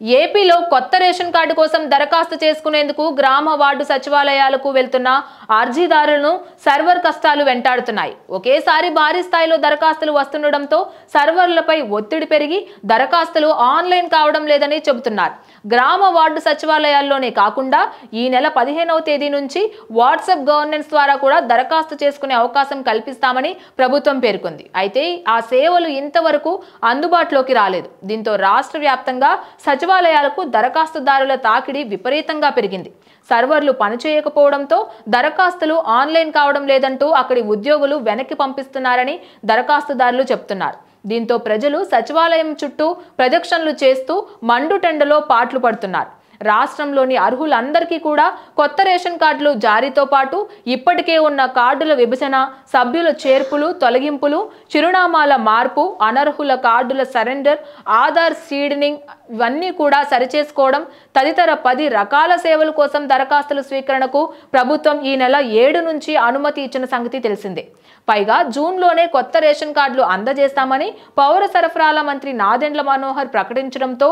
ఏపీలో కొత్త ration card కోసం దరఖాస్తు చేసుకునేందుకు గ్రామ వార్డు సచివాలయాలకు వెళ్తున్న అర్జీదారులను సర్వర్ కష్టాలు వెంటాడుతున్నాయి. ఒకేసారి భారీ స్థాయిలో దరఖాస్తులు వస్తుండటంతో సర్వర్లపై ఒత్తిడి పెరిగి దరఖాస్తులు ఆన్లైన్ కావడం లేదని చెబుతున్నారు. గ్రామ వార్డు సచివాలయాల్లోనే కాకుండా ఈ నెల 15వ తేదీ నుంచి వాట్సాప్ గవర్నెన్స్ ద్వారా కూడా దరఖాస్తు చేసుకునే అవకాశం కల్పిస్తామని ప్రభుత్వం పేర్కొంది. అయితే ఆ సేవలు ఇంతవరకు అందుబాటులోకి రాలేదు. దీంతో రాష్ట్ర వ్యాప్తంగా సచివాలయాలకు దరఖాస్తుదారుల తాకిడి విపరీతంగా పెరిగింది. సర్వర్లు పనిచేయకపోవడంతో దరఖాస్తులు ఆన్లైన్ కావడం లేదంటూ అక్కడి ఉద్యోగులు వెనక్కి పంపిస్తున్నారని దరఖాస్తుదారులు చెప్తున్నారు. దీంతో ప్రజలు సచివాలయం చుట్టూ ప్రదక్షిణలు చేస్తూ మండుటెండలో పాట్లు పడుతున్నారు. రాష్ట్రంలోని అర్హులందరికీ కూడా కొత్త రేషన్ కార్డులు జారీతో పాటు ఇప్పటికే ఉన్న కార్డుల విభజన, సభ్యుల చేర్పులు, తొలగింపులు, చిరునామాల మార్పు, అనర్హుల కార్డుల సరెండర్, ఆధార్ సీడనింగ్ ఇవన్నీ కూడా సరిచేసుకోవడం తదితర 10 రకాల సేవల కోసం దరఖాస్తుల స్వీకరణకు ప్రభుత్వం ఈ నెల 7 నుంచి అనుమతి ఇచ్చిన సంగతి తెలిసిందే. పైగా జూన్లోనే కొత్త రేషన్ కార్డులు అందజేస్తామని పౌర సరఫరాల మంత్రి నాదెండ్ల మనోహర్ ప్రకటించడంతో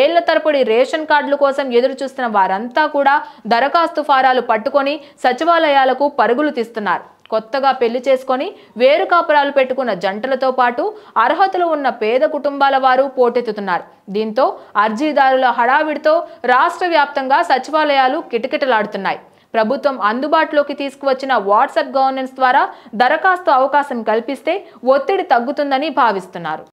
ఏళ్ల తరబడి రేషన్ కార్డుల కోసం ఎదురు చూస్తున్న వారంతా కూడా దరఖాస్తు ఫారాలు పట్టుకొని సచివాలయాలకు పరుగులు తీస్తున్నారు. కొత్తగా పెళ్లి చేసుకొని వేరు కాపురాలు పెట్టుకున్న జంటలతో పాటు అర్హతలు ఉన్న పేద కుటుంబాల వారు పోటెత్తుతున్నారు. దీంతో అర్జీదారుల హడావిడితో రాష్ట్ర వ్యాప్తంగా సచివాలయాలు కిటకిటలాడుతున్నాయి. ప్రభుత్వం అందుబాటులోకి తీసుకువచ్చిన వాట్సాప్ గవర్నెన్స్ ద్వారా దరఖాస్తు అవకాశం కల్పిస్తే ఒత్తిడి తగ్గుతుందని భావిస్తున్నారు.